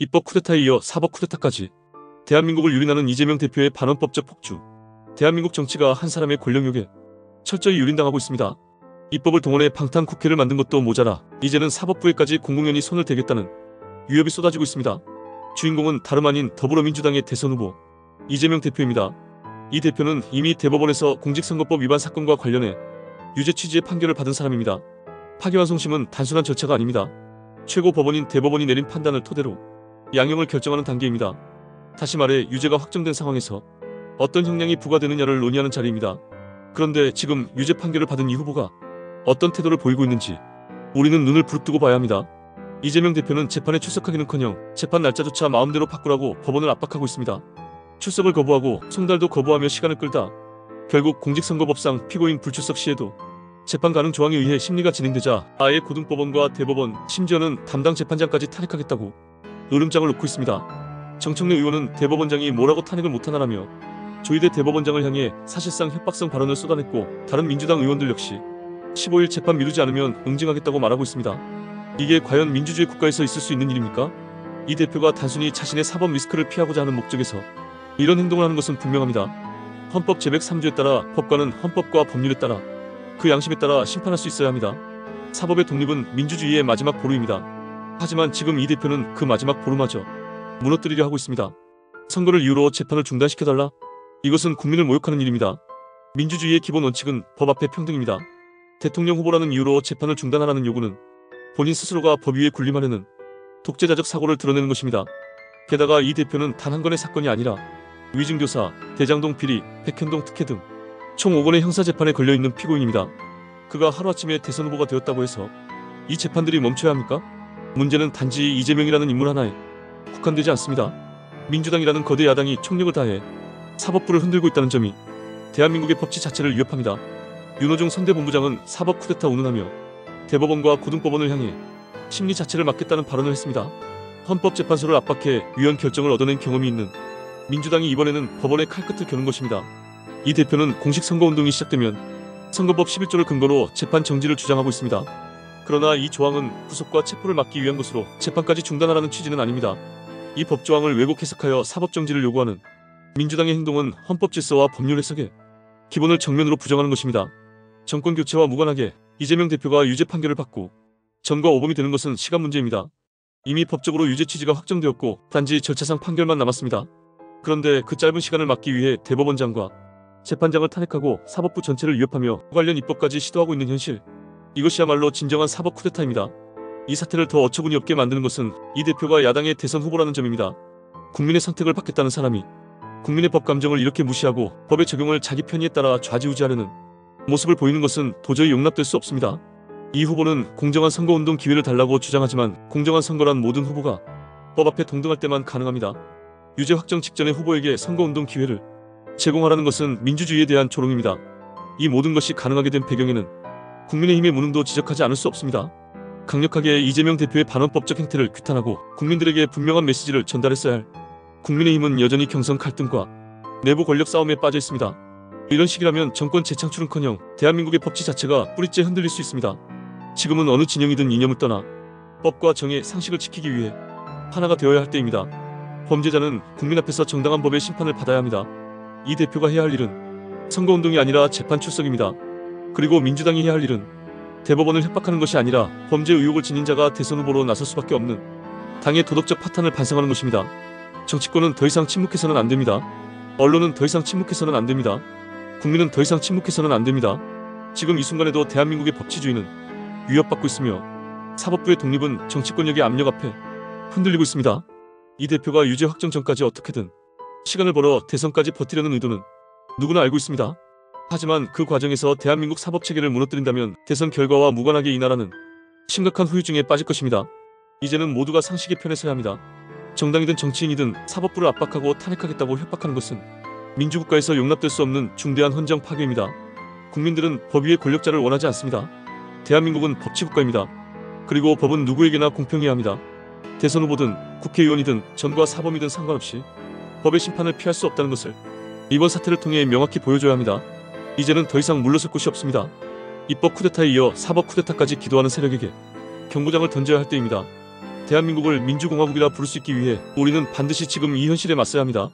입법 쿠데타에 이어 사법 쿠데타까지 대한민국을 유린하는 이재명 대표의 반헌법적 폭주. 대한민국 정치가 한 사람의 권력욕에 철저히 유린당하고 있습니다. 입법을 동원해 방탄 국회를 만든 것도 모자라 이제는 사법부에까지 공공연히 손을 대겠다는 위협이 쏟아지고 있습니다. 주인공은 다름 아닌 더불어민주당의 대선 후보 이재명 대표입니다. 이 대표는 이미 대법원에서 공직선거법 위반 사건과 관련해 유죄 취지의 판결을 받은 사람입니다. 파기환송심은 단순한 절차가 아닙니다. 최고법원인 대법원이 내린 판단을 토대로 양형을 결정하는 단계입니다. 다시 말해 유죄가 확정된 상황에서 어떤 형량이 부과되느냐를 논의하는 자리입니다. 그런데 지금 유죄 판결을 받은 이 후보가 어떤 태도를 보이고 있는지 우리는 눈을 부릅뜨고 봐야 합니다. 이재명 대표는 재판에 출석하기는커녕 재판 날짜조차 마음대로 바꾸라고 법원을 압박하고 있습니다. 출석을 거부하고 송달도 거부하며 시간을 끌다 결국 공직선거법상 피고인 불출석 시에도 재판 가능 조항에 의해 심리가 진행되자 아예 고등법원과 대법원 심지어는 담당 재판장까지 탄핵하겠다고 으름장을 놓고 있습니다. 정청래 의원은 대법원장이 뭐라고 탄핵을 못하나라며 조희대 대법원장을 향해 사실상 협박성 발언을 쏟아냈고 다른 민주당 의원들 역시 15일 재판 미루지 않으면 응징하겠다고 말하고 있습니다. 이게 과연 민주주의 국가에서 있을 수 있는 일입니까? 이 대표가 단순히 자신의 사법 리스크를 피하고자 하는 목적에서 이런 행동을 하는 것은 분명합니다. 헌법 제103조에 따라 법관은 헌법과 법률에 따라 그 양심에 따라 심판할 수 있어야 합니다. 사법의 독립은 민주주의의 마지막 보루입니다. 하지만 지금 이 대표는 그 마지막 보루마저 무너뜨리려 하고 있습니다. 선거를 이유로 재판을 중단시켜달라? 이것은 국민을 모욕하는 일입니다. 민주주의의 기본 원칙은 법 앞에 평등입니다. 대통령 후보라는 이유로 재판을 중단하라는 요구는 본인 스스로가 법 위에 군림하려는 독재자적 사고를 드러내는 것입니다. 게다가 이 대표는 단 한 건의 사건이 아니라 위증교사, 대장동 비리, 백현동 특혜 등 총 5건의 형사재판에 걸려있는 피고인입니다. 그가 하루아침에 대선 후보가 되었다고 해서 이 재판들이 멈춰야 합니까? 문제는 단지 이재명이라는 인물 하나에 국한되지 않습니다. 민주당이라는 거대 야당이 총력을 다해 사법부를 흔들고 있다는 점이 대한민국의 법치 자체를 위협합니다. 윤호중 선대본부장은 사법 쿠데타 운운하며 대법원과 고등법원을 향해 심리 자체를 막겠다는 발언을 했습니다. 헌법재판소를 압박해 위헌 결정을 얻어낸 경험이 있는 민주당이 이번에는 법원의 칼끝을 겨눈 것입니다. 이 대표는 공식 선거운동이 시작되면 선거법 11조를 근거로 재판 정지를 주장하고 있습니다. 그러나 이 조항은 구속과 체포를 막기 위한 것으로 재판까지 중단하라는 취지는 아닙니다. 이 법조항을 왜곡 해석하여 사법정지를 요구하는 민주당의 행동은 헌법질서와 법률 해석의 기본을 정면으로 부정하는 것입니다. 정권교체와 무관하게 이재명 대표가 유죄 판결을 받고 전과 오범이 되는 것은 시간 문제입니다. 이미 법적으로 유죄 취지가 확정되었고 단지 절차상 판결만 남았습니다. 그런데 그 짧은 시간을 막기 위해 대법원장과 재판장을 탄핵하고 사법부 전체를 위협하며 관련 입법까지 시도하고 있는 현실. 이것이야말로 진정한 사법 쿠데타입니다. 이 사태를 더 어처구니 없게 만드는 것은 이 대표가 야당의 대선 후보라는 점입니다. 국민의 선택을 받겠다는 사람이 국민의 법 감정을 이렇게 무시하고 법의 적용을 자기 편의에 따라 좌지우지하려는 모습을 보이는 것은 도저히 용납될 수 없습니다. 이 후보는 공정한 선거운동 기회를 달라고 주장하지만 공정한 선거란 모든 후보가 법 앞에 동등할 때만 가능합니다. 유죄 확정 직전의 후보에게 선거운동 기회를 제공하라는 것은 민주주의에 대한 조롱입니다. 이 모든 것이 가능하게 된 배경에는 국민의힘의 무능도 지적하지 않을 수 없습니다. 강력하게 이재명 대표의 반헌법적 행태를 규탄하고 국민들에게 분명한 메시지를 전달했어야 할 국민의힘은 여전히 경선 갈등과 내부 권력 싸움에 빠져 있습니다. 이런 식이라면 정권 재창출은커녕 대한민국의 법치 자체가 뿌리째 흔들릴 수 있습니다. 지금은 어느 진영이든 이념을 떠나 법과 정의, 상식을 지키기 위해 하나가 되어야 할 때입니다. 범죄자는 국민 앞에서 정당한 법의 심판을 받아야 합니다. 이 대표가 해야 할 일은 선거운동이 아니라 재판 출석입니다. 그리고 민주당이 해야 할 일은 대법원을 협박하는 것이 아니라 범죄 의혹을 지닌 자가 대선 후보로 나설 수밖에 없는 당의 도덕적 파탄을 반성하는 것입니다. 정치권은 더 이상 침묵해서는 안 됩니다. 언론은 더 이상 침묵해서는 안 됩니다. 국민은 더 이상 침묵해서는 안 됩니다. 지금 이 순간에도 대한민국의 법치주의는 위협받고 있으며 사법부의 독립은 정치권력의 압력 앞에 흔들리고 있습니다. 이 대표가 유죄 확정 전까지 어떻게든 시간을 벌어 대선까지 버티려는 의도는 누구나 알고 있습니다. 하지만 그 과정에서 대한민국 사법체계를 무너뜨린다면 대선 결과와 무관하게 이 나라는 심각한 후유증에 빠질 것입니다. 이제는 모두가 상식의 편에 서야 합니다. 정당이든 정치인이든 사법부를 압박하고 탄핵하겠다고 협박하는 것은 민주국가에서 용납될 수 없는 중대한 헌정 파괴입니다. 국민들은 법 위의 권력자를 원하지 않습니다. 대한민국은 법치국가입니다. 그리고 법은 누구에게나 공평해야 합니다. 대선 후보든 국회의원이든 전과 사범이든 상관없이 법의 심판을 피할 수 없다는 것을 이번 사태를 통해 명확히 보여줘야 합니다. 이제는 더 이상 물러설 곳이 없습니다. 입법 쿠데타에 이어 사법 쿠데타까지 기도하는 세력에게 경고장을 던져야 할 때입니다. 대한민국을 민주공화국이라 부를 수 있기 위해 우리는 반드시 지금 이 현실에 맞서야 합니다.